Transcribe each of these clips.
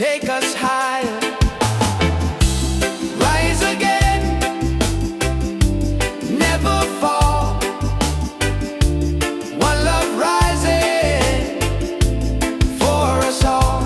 take us higher. Rise again, never fall. One love rising for us all.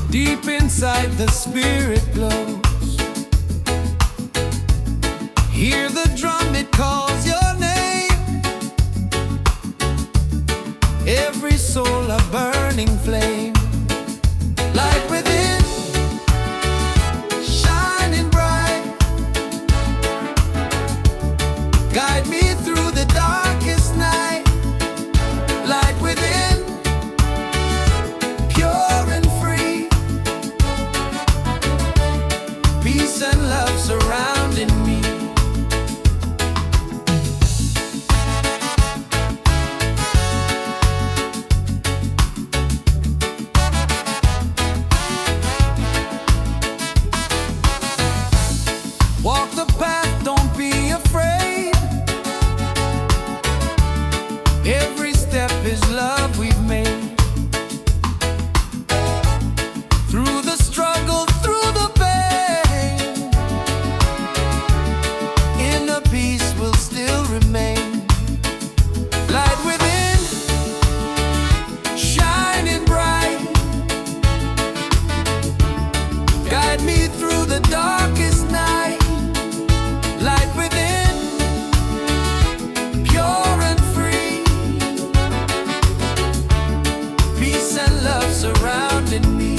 Deep inside the spirit glows. Hear the drum, it calls your name. Every soul a burning flame. Light within, shining bright. Guide me through the darkest night. Light within, pure and free. Peace and love surrounding me. Walk the path, don't be afraid. Every step is love we've made. Through the struggle, through the pain, inner peace will still remain. Light within, shining bright. Guide me through the darkest night. Light within, pure and free. Peace and love surrounding me.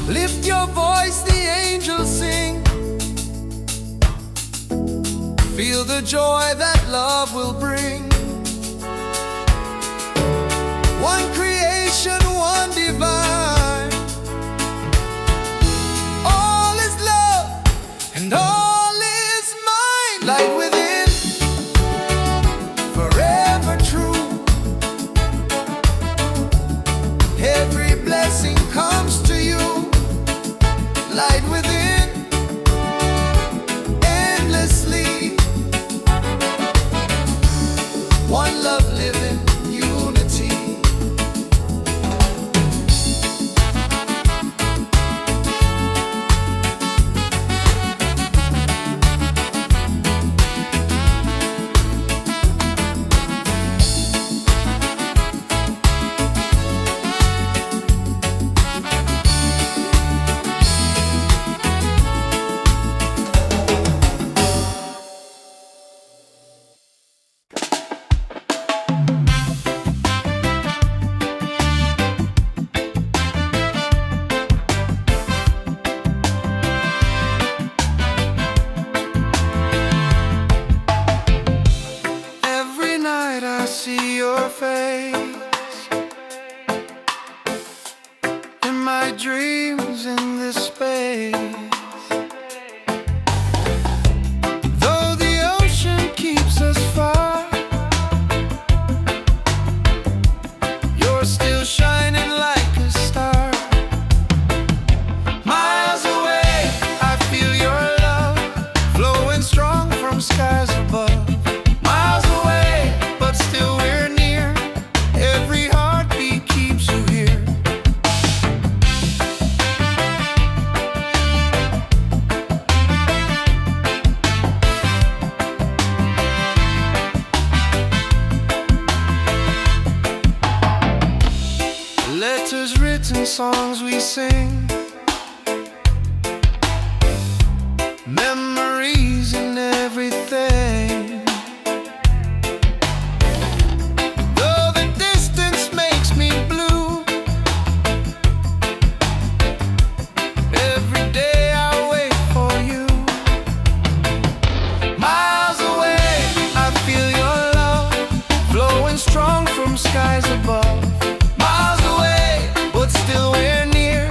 Lift your voice, the angels sing. Feel the joy that love will bring. One creation, one divine. All is love and all is mine. Light within, forever true. Every blessing comes to you. Light within, endlessly. One love living, unity. songs we sing, memories and everything. Though the distance makes me blue, every day I wait for you. Miles away, I feel your love flowing strong from skies above. Miles away, but still we're near.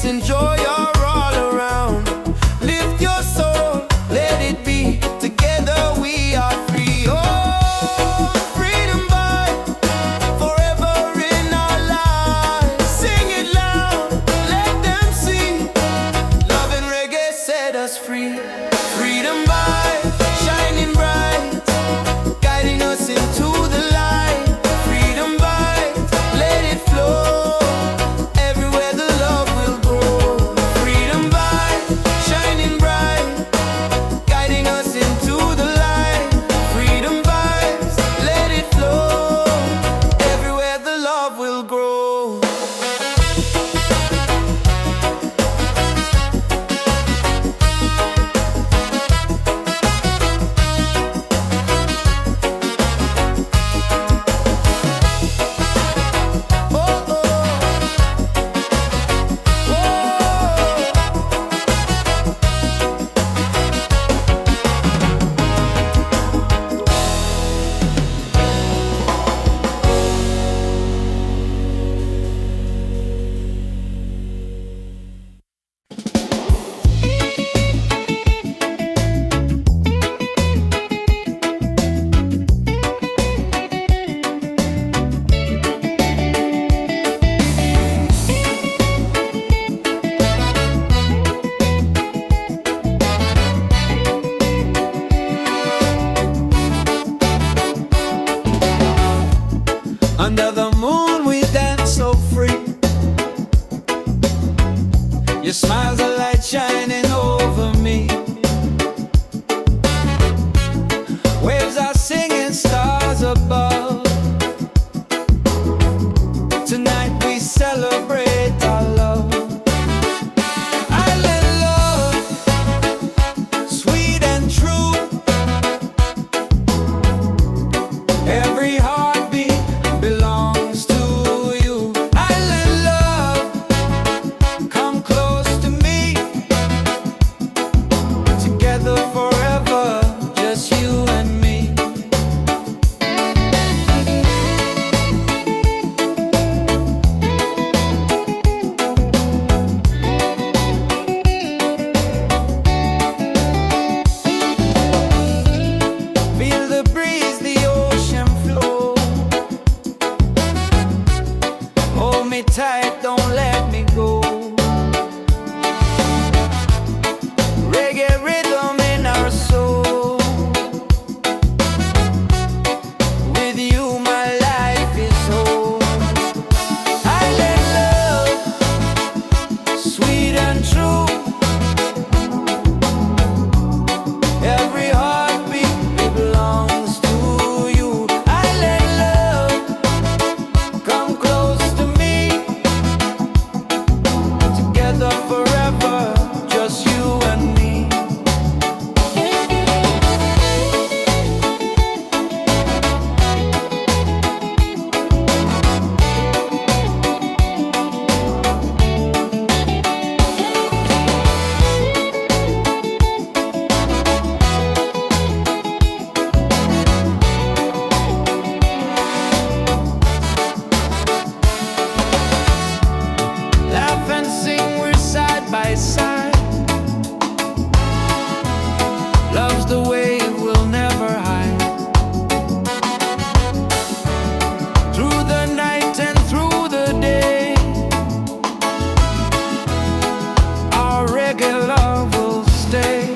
and joy are all around. Lift your soul, let it be. Together we are free. Oh, freedom vibe, forever in our lives. Sing it loud, let them see. Love and reggae set us free. Freedom vibe, shining bright, guiding us into the light. Freedom vibe, let it flow. Everywhere the love will grow. Freedom vibe, shining bright, guiding us into the light. Freedom vibes, let it flow. Everywhere the love will grow. Under the moon we dance so free. Your smile's a light shining over me. Waves are singing, stars above. Tonight we celebrate our love. Island love, sweet and true. Every heartbeat belongs to you. Island love, come close to me. Together forever, just you and me. Feel the breeze, the ocean flow. Hold me tight, don't let me go. Reggae rhythm in our soul. With you my life is whole. Island love, sweet and true. Every heartbeat belongs to you. Island love, come close to me. Together forever, just you and me. Laugh and sing, we're side by side. Love's the way we'll never hide. Through the night and through the day, our reggae love will stay.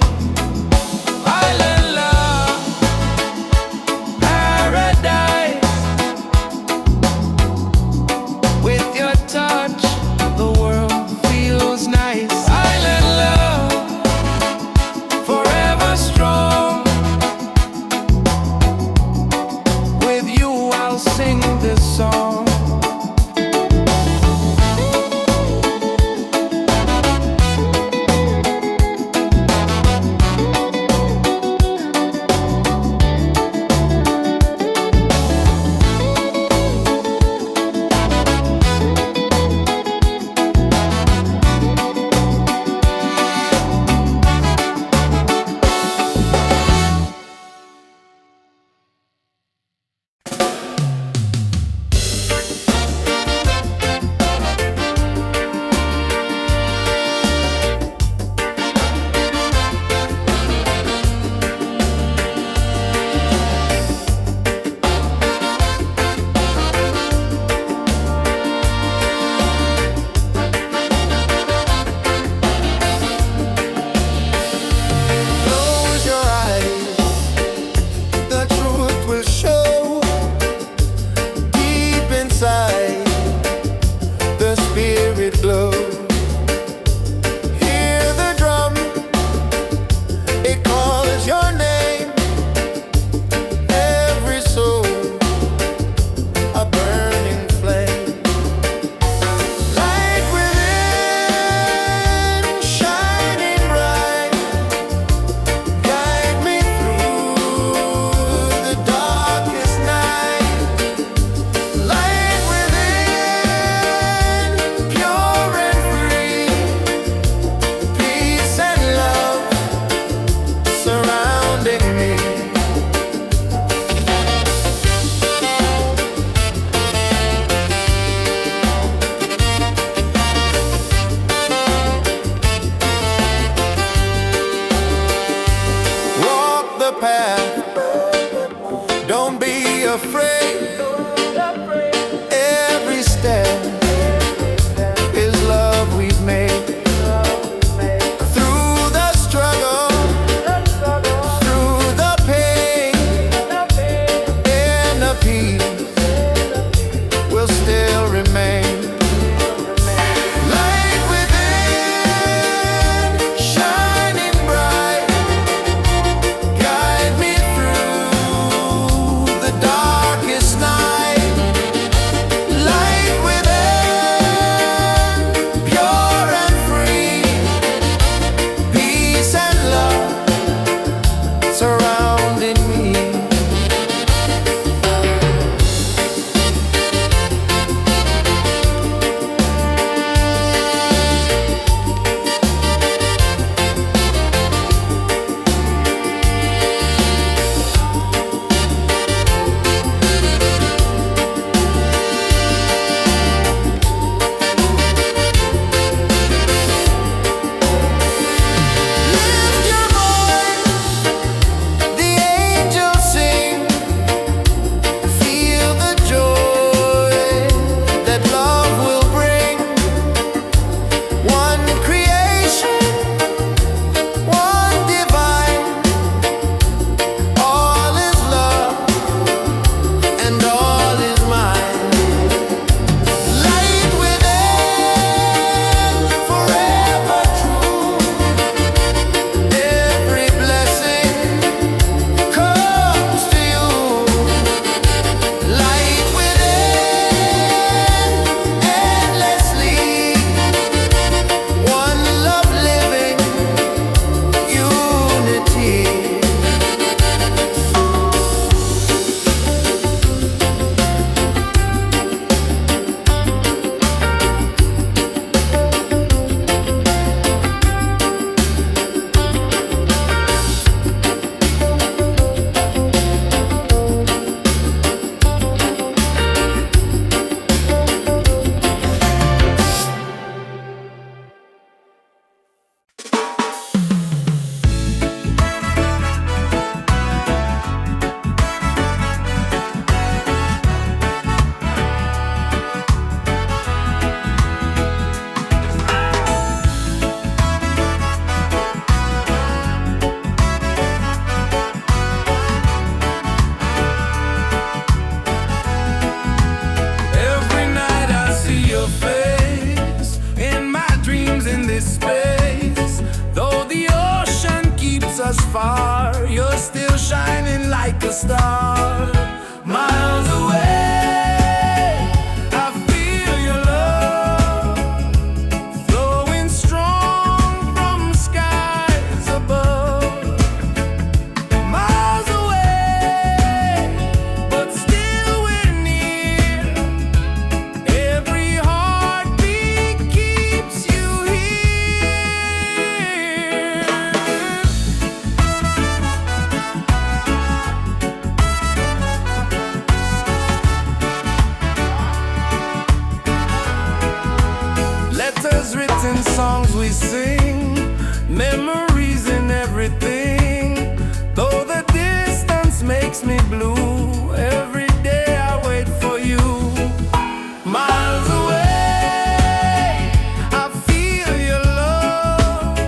Island love, paradise. With your touch, the world feels nice. Island endless space. Though the ocean keeps us far, you're still shining like a star. Miles away, I feel your love flowing strong from skies above. Miles away, but still we're near. Every heartbeat keeps you here. Letters written, songs we sing, memories in everything. Though the distance makes me blue, every day I wait for you. Miles away, I feel your love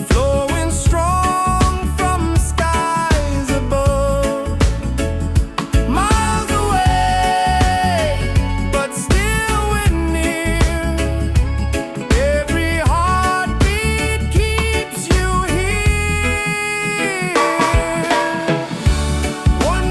flowing strong from skies above. Miles away, but still we're near. Every heartbeat keeps you here. One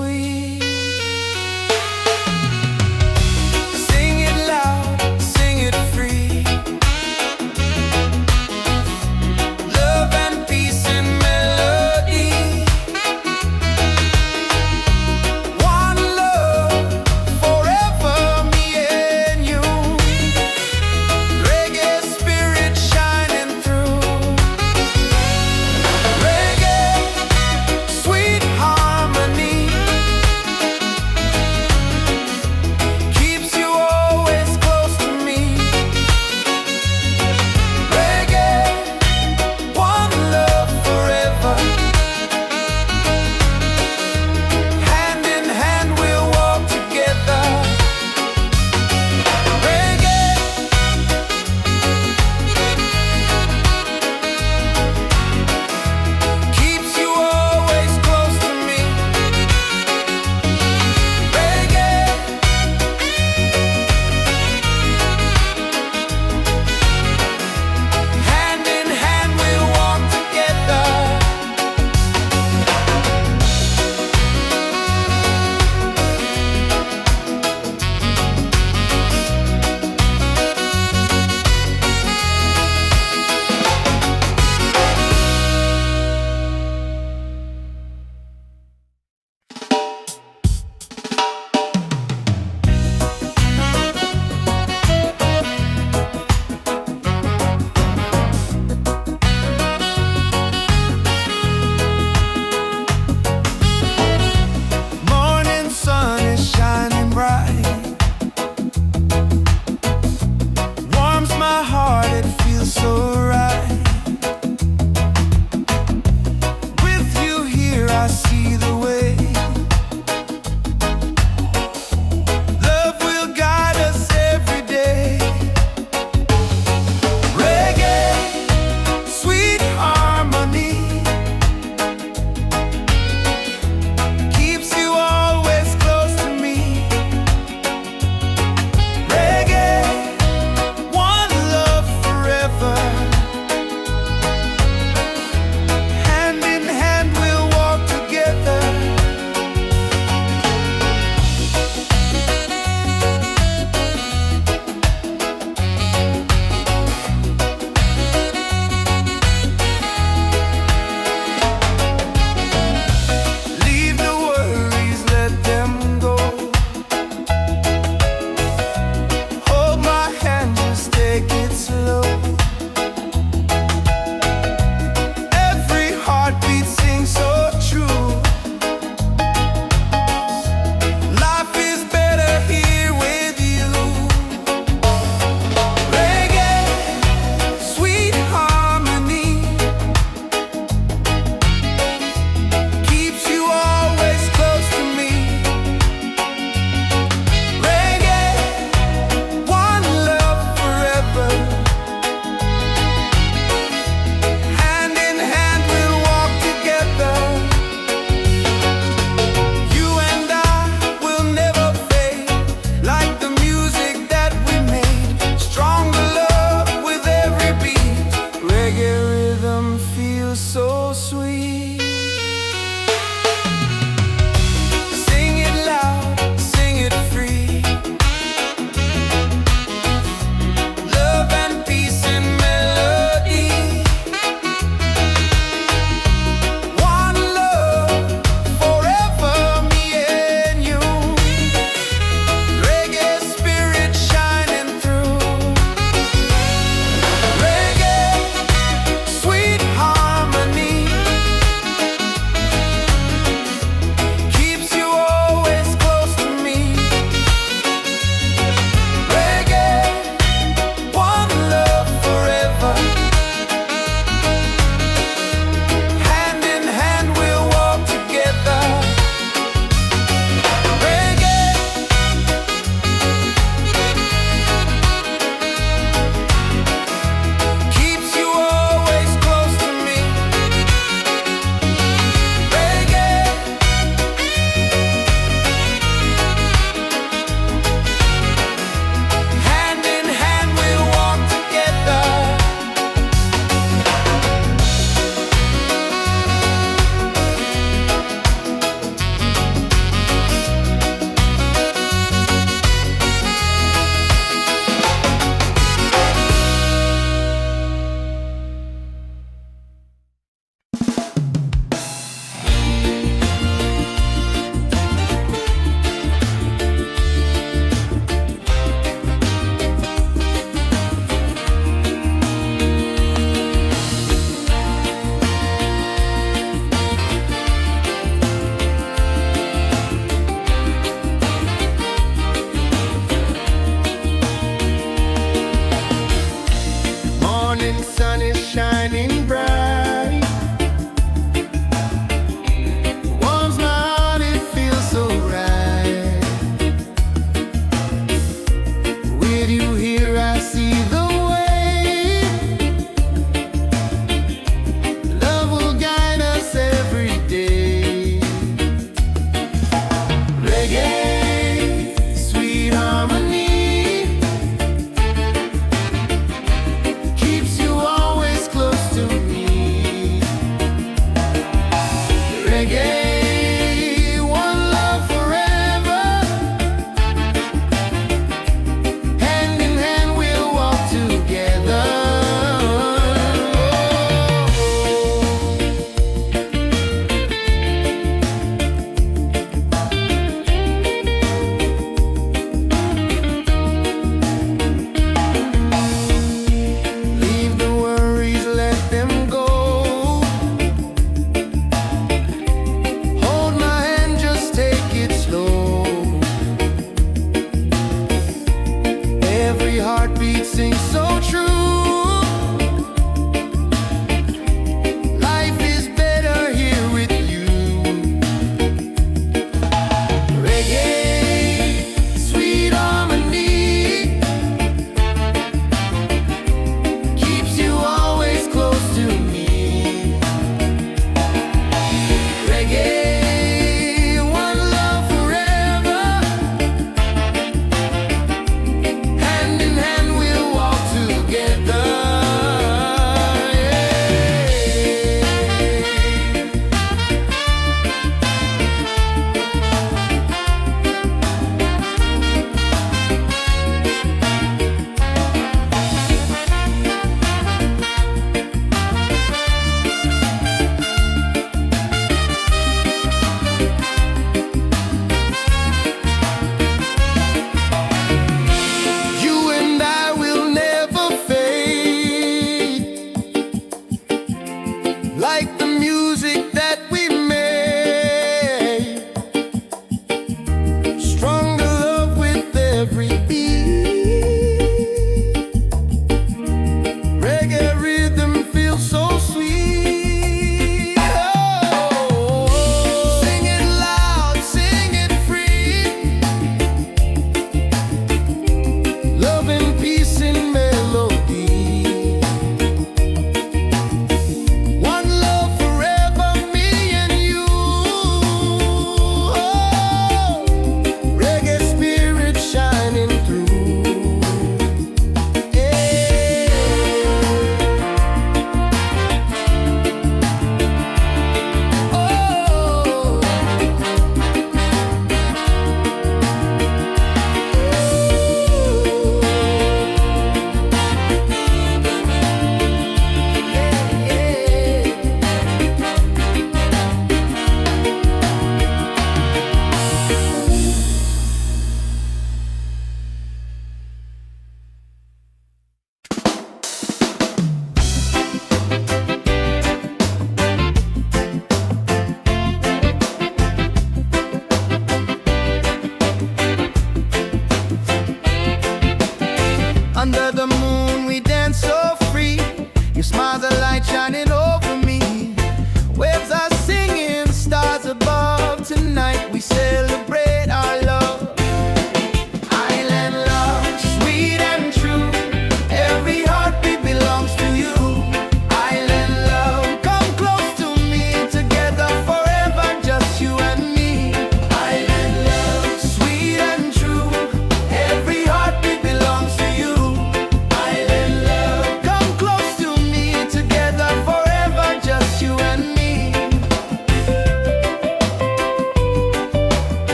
sweet. Sing it loud, sing it free. Love and peace in melody. One love, forever me and you. Reggae spirit shining through. Reggae, sweet harmony.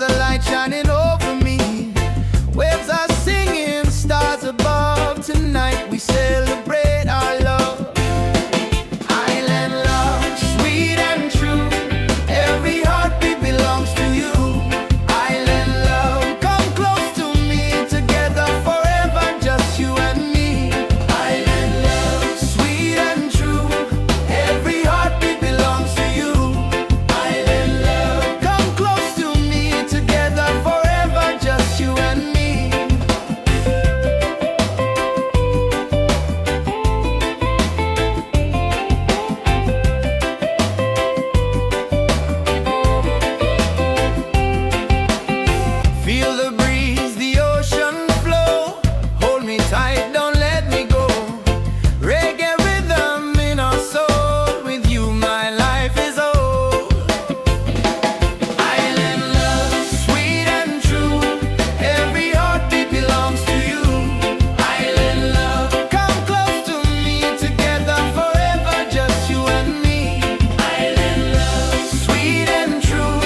the light shining over me. Waves are singing, stars above. Tonight we celebrate our love. Island love, sweet and true. Every heartbeat belongs to you. Island love, come close to me. Together forever, just you and me. Island love, sweet and true. Every heartbeat belongs to you. Island love, come close to me. Together forever, just you and me. Feel the breeze, the ocean flow. Hold me tight, don't let me go. Reggae rhythm in our soul. With you my life is whole. Island love, sweet and true. Every heartbeat belongs to you. Island love, come close to me. Together forever, just you and me. Island love, sweet and true.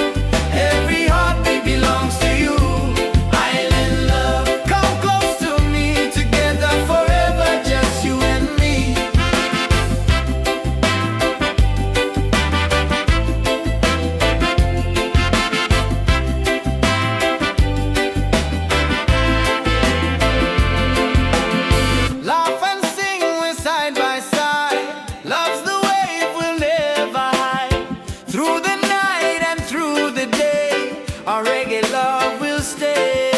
Every heartbeat belongs to you. Island love, come close to me. Together forever, just you and me. Laugh and sing, we're side by side. Love's the wave we'll never hide. Through the night and through the day, our reggae love will stay.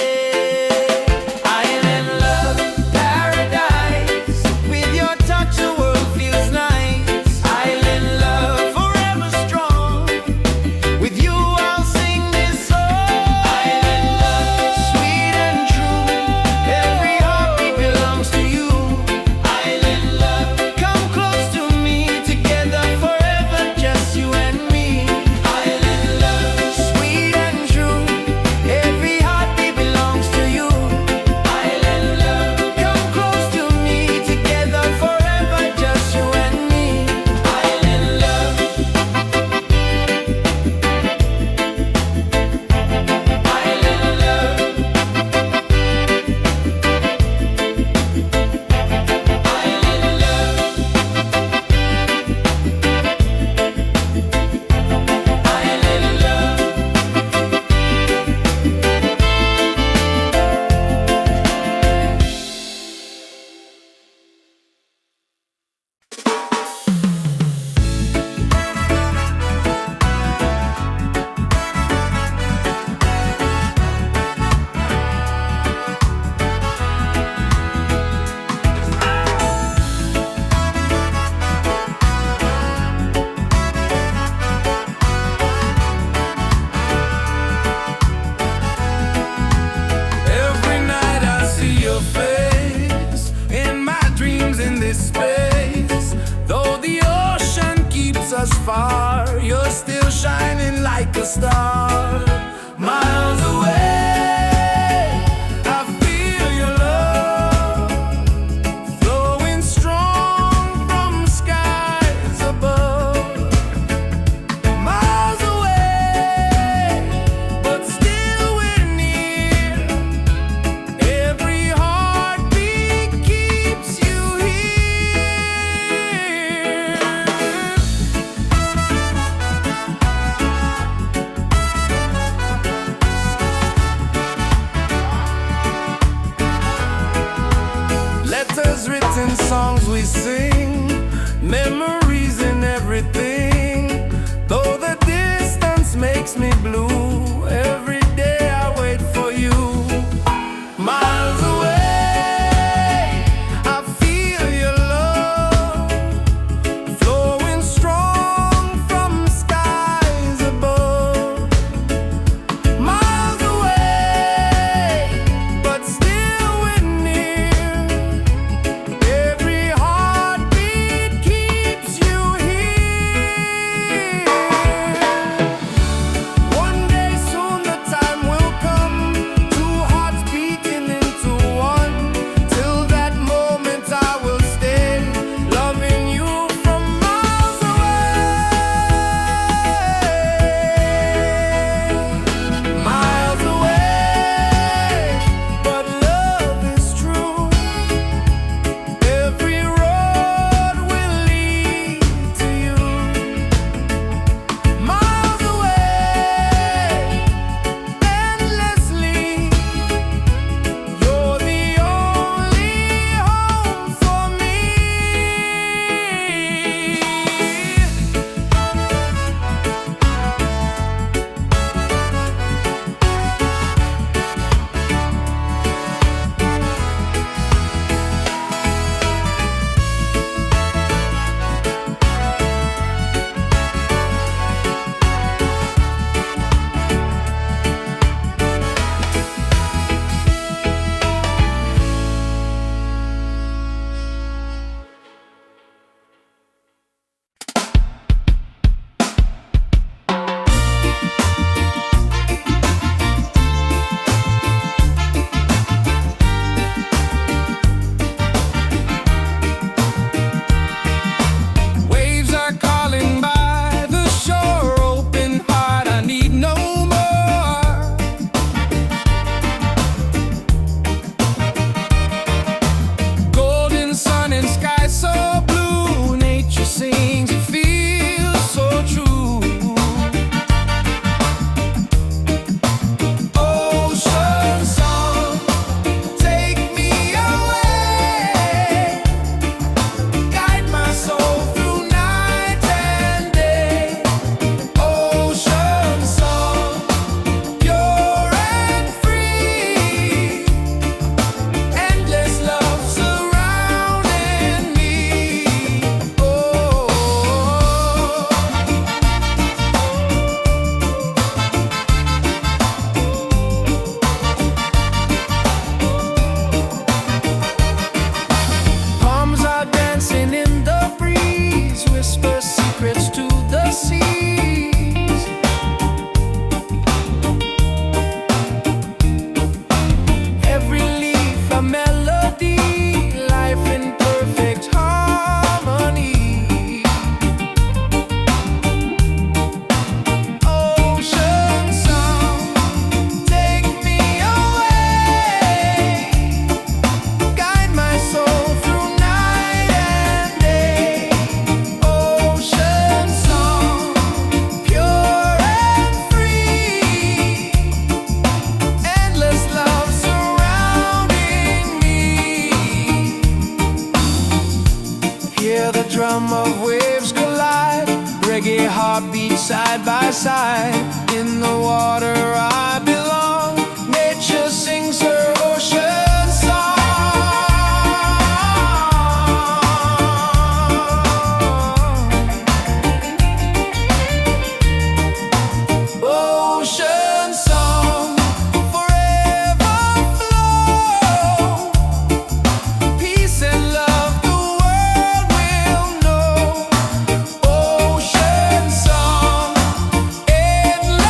Island love, paradise. With your touch the world feels nice. Island love, forever strong. With you I'll sing this song. Island love, sweet and true. Every heartbeat belongs to you. Island love, come close to me. Together forever, just you and me. Island love, sweet and true. Every heartbeat belongs to you. Island love, come close to me. Together forever, just you and me. Island love. Island love. Island love. Every night I see your face in my dreams in this space. Though the ocean keeps us far, you're still shining like a star. Miles away, I feel your love flowing strong from skies above. Miles away, but still we're near. Every heartbeat keeps you here. Letters written, songs we sing, memories in everything. Though the distance makes me blue, every day I wait for you. Miles away, I feel your love flowing strong from skies above. Miles away, but still we're near. Every heartbeat keeps you here. side by side. In the water I belong. Nature sings her ocean song. Ocean song, forever flow. Peace and love the world will know. Ocean song, endless.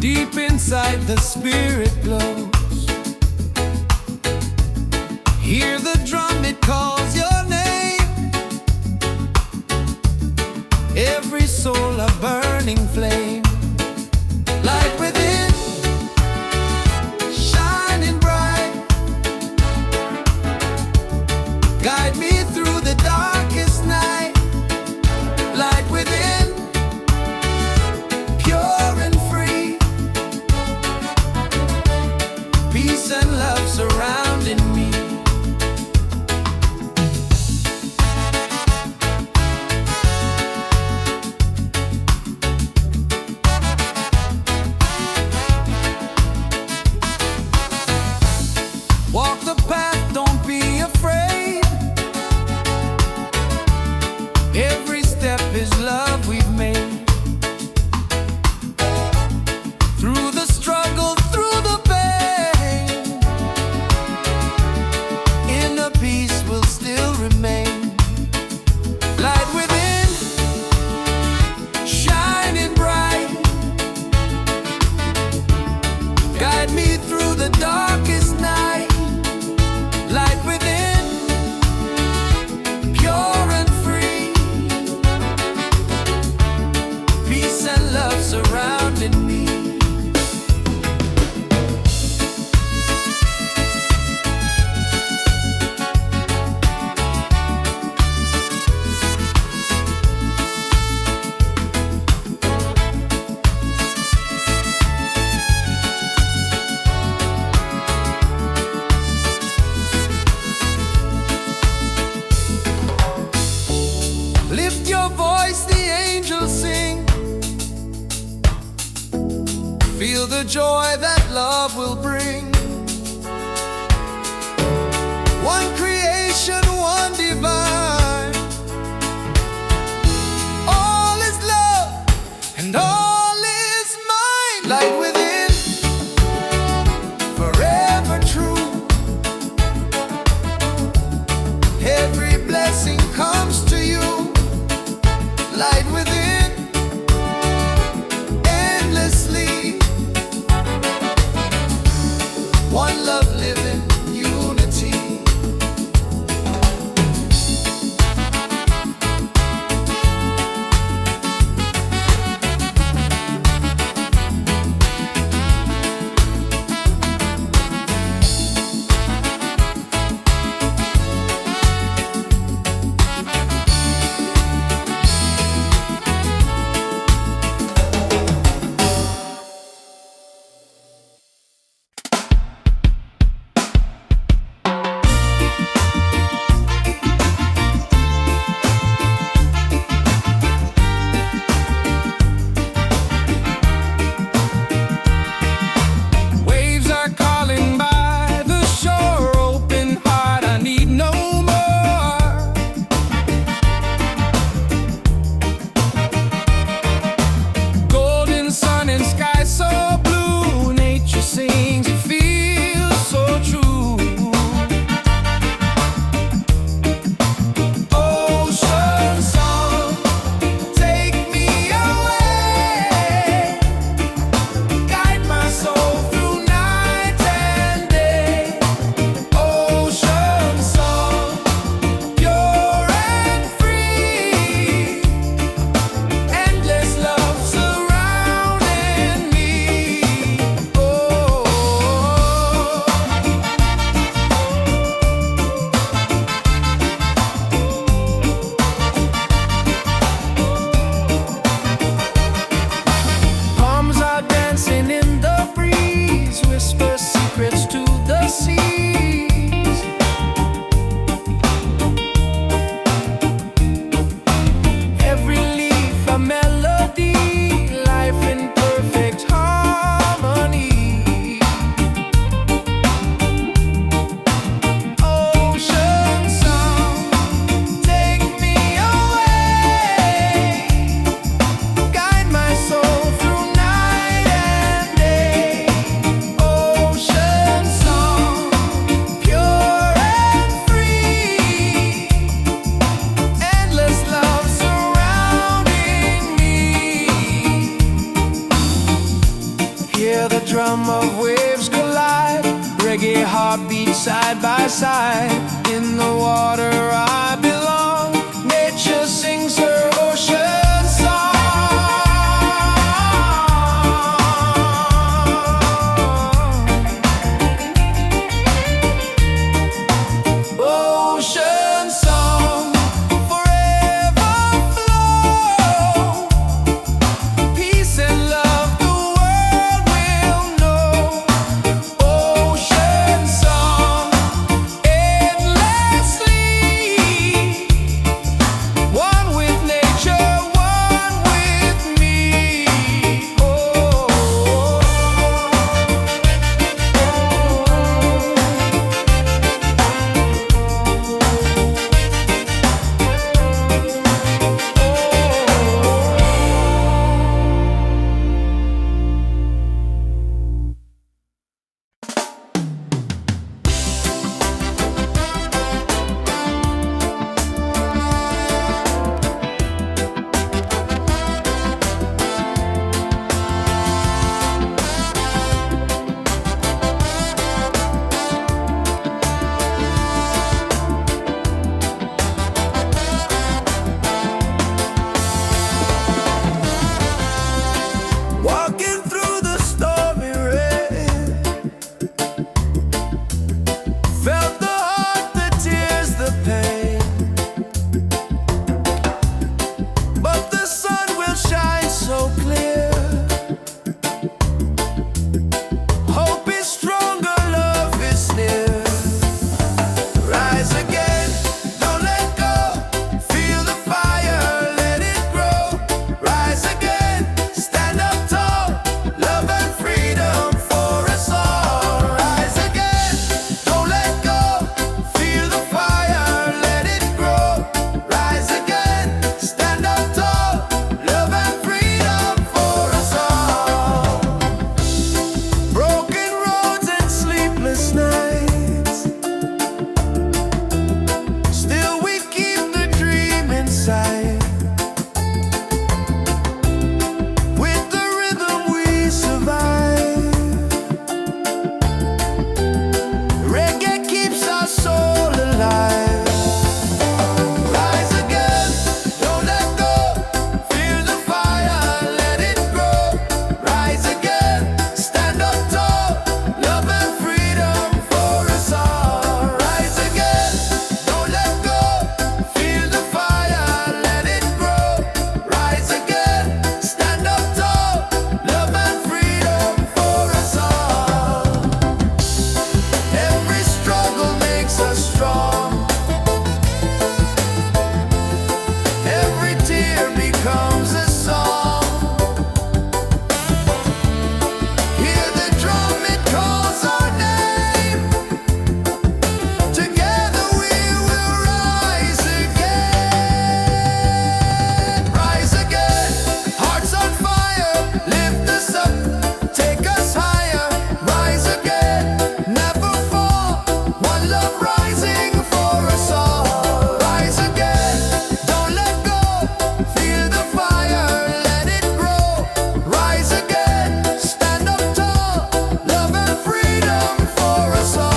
Deep inside the spirit glows. Hear the drum, it calls your name. Every soul a burning flame. Light within, shining bright. Guide me through the darkest night. Light within, pure and free. Peace and love surrounding me. Walk the path, don't be afraid. Every step is love we've made. Through the struggle, through the pain, inner peace will still remain. Light within, shining bright. Guide me through the darkest night. Light within, pure and free. Peace and love surrounding me. Lift your voice, the angels sing. Feel the joy that love will bring. One creation, one divine. All is love and all is mine. Light within, forever true. Every blessing comes to you. Light within, endlessly. One love living, unity. the drum of waves collide. Reggae heartbeat side by side. In the water I belong. Nature sings her ocean song. Ocean song, forever flow. Peace and love the world will know. Ocean song, endlessly. One with nature, one with me. Oh. Walking through the stormy rain, felt the heart, the tears, the pain. But the sun will shine so clear. Hope is stronger, love is near. Rise again, don't let go. Feel the fire, let it grow. Rise again, stand up tall. Love and freedom for us all. Rise again, don't let go. Feel the fire, let it grow. Rise again, stand up tall. Love and freedom for us all. Broken roads and sleepless nights, still we keep the dream inside. With the rhythm we survive. Reggae keeps our soul alive. Rise again, don't let go. Feel the fire, let it grow. Rise again, stand up tall. Love and freedom for us all. Rise again, don't let go. Feel the fire, let it grow. Rise again, stand up tall. Love and freedom for us all. Every struggle makes us strong. Every tear becomes a song. Hear the drum, it calls our name. Together we will rise again. Rise again, hearts on fire. Lift us up, take us higher. Rise again, never fall. One love rising for us all. Rise again, don't let go. Feel the fire, let it grow. Rise again, stand up tall. Love and freedom for us all.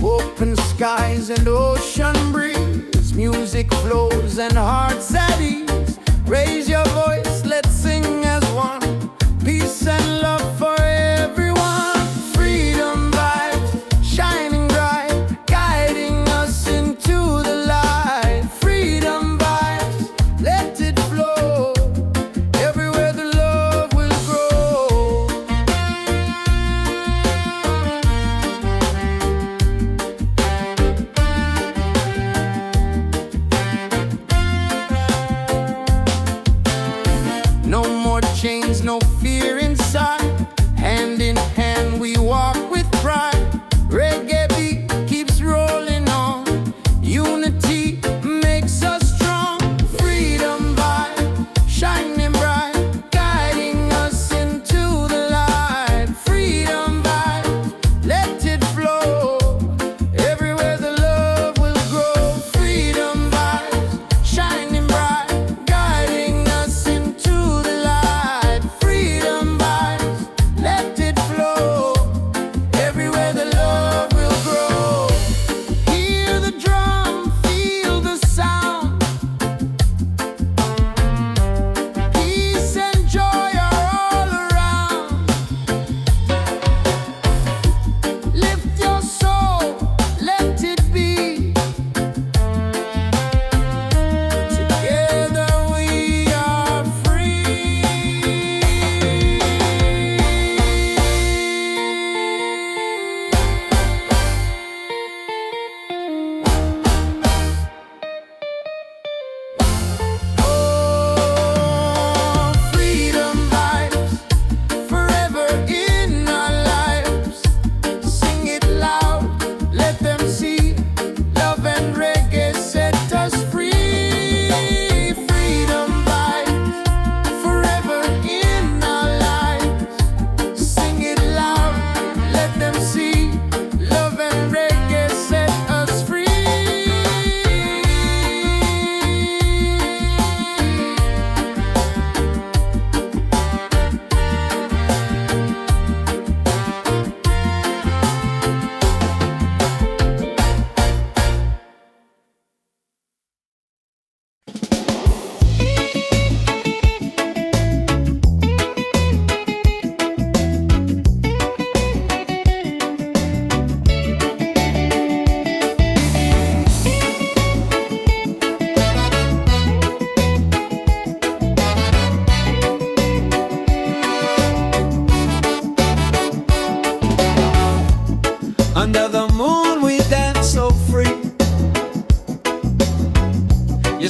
Open skies and ocean breeze, music flows and hearts at ease. Raise your voice, let's sing as one. Peace and love for everyone. Freedom vibes shining bright, guiding us into the light.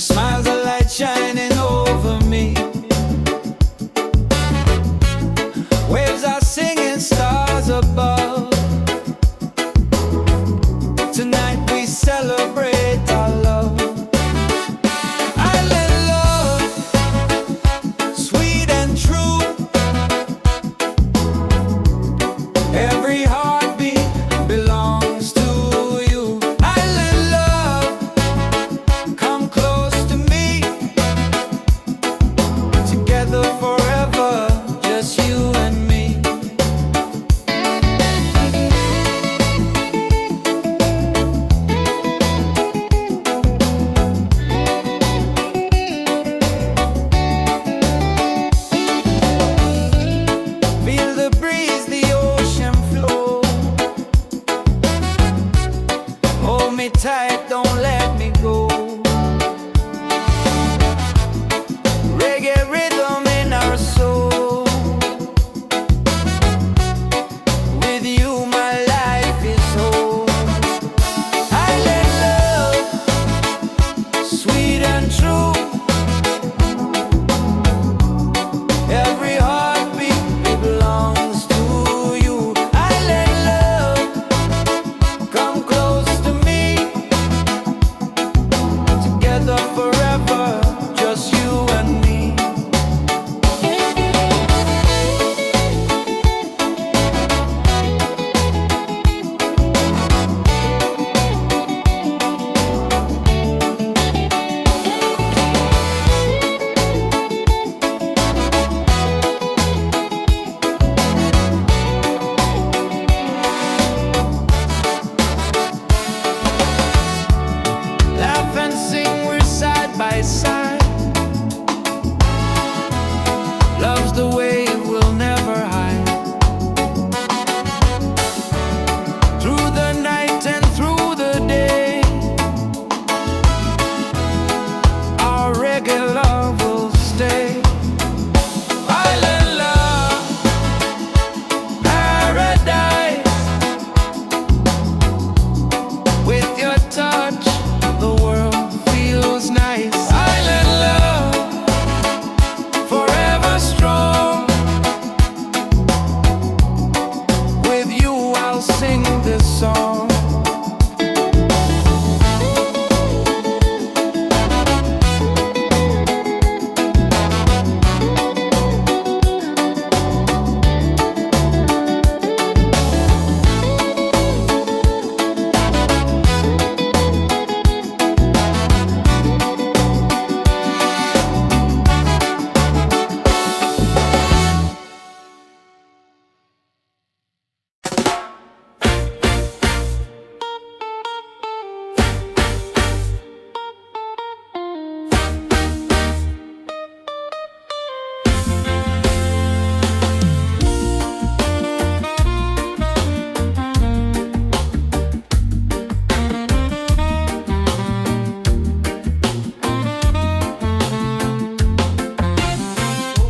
smile's a light shining over me. Waves are singing, stars above. Tonight we celebrate our love. Island love, sweet and true. Every heartbeat belongs to you. Island love, come close to me. Together forever, just you and me. Feel the breeze, the ocean flow. Hold me tight, don't let me go. Reggae rhythm in our soul. With you my life is whole. Island love, sweet and true. Every heartbeat belongs to you. Island love, come close to me. Together forever, just you and me. Laugh and sing, we're side by side. Love's the way we'll never hide. Through the night and through the day, our reggae love will stay. Island love, paradise. With your touch, the world feels nice. Island love, forever strong. With you I'll sing this song.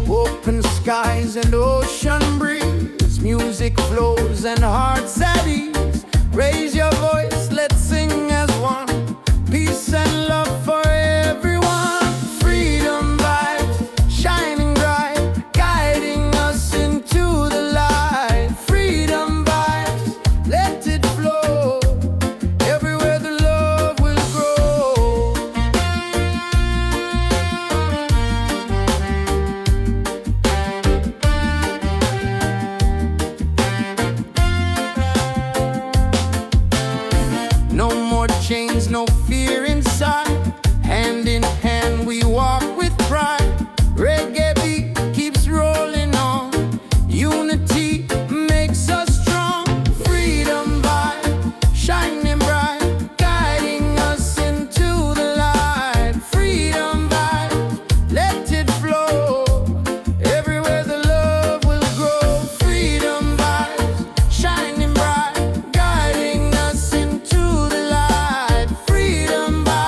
Open skies and ocean breeze, music flows and hearts at ease. Raise your voice, let's sing as one. Peace and love for everyone. Freedom vibes, shining bright, guiding us into the light. Freedom vibes, let it flow. Everywhere the love will grow. No more chains, no fear inside. Hand in hand we walk with pride. Reggae beat keeps rolling on. Unity makes us strong. Freedom vibe, shining bright, guiding us into the light. Freedom vibe, let it flow. Everywhere the love will grow. Freedom vibes, shining bright, guiding us into the light. Freedom vibes.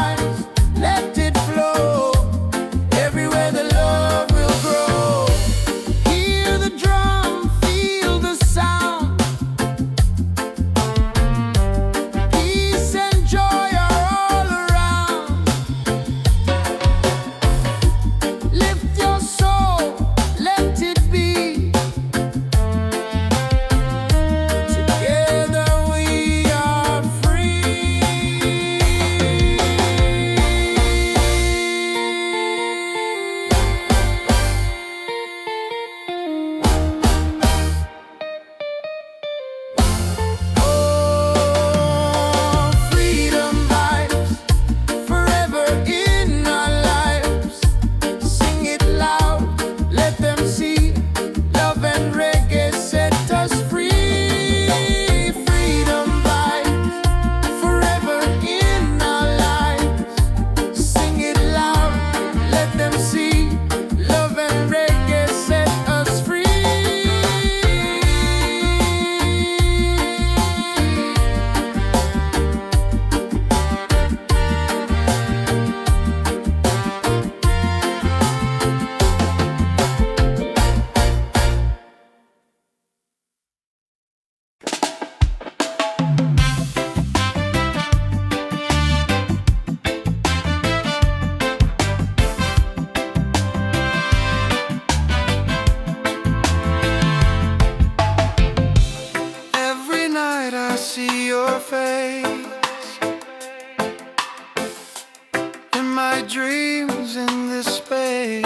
dreams in this space.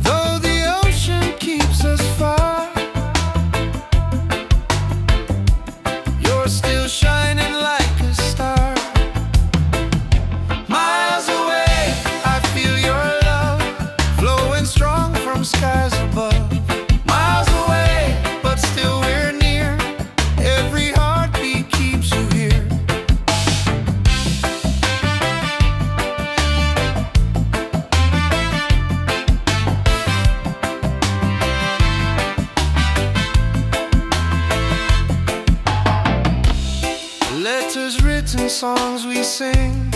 Though the ocean keeps us far, you're still shining like a star. Miles away, I feel your love flowing strong from skies above. Miles away, but still we're near. Every heartbeat keeps you here. Letters written, songs we sing,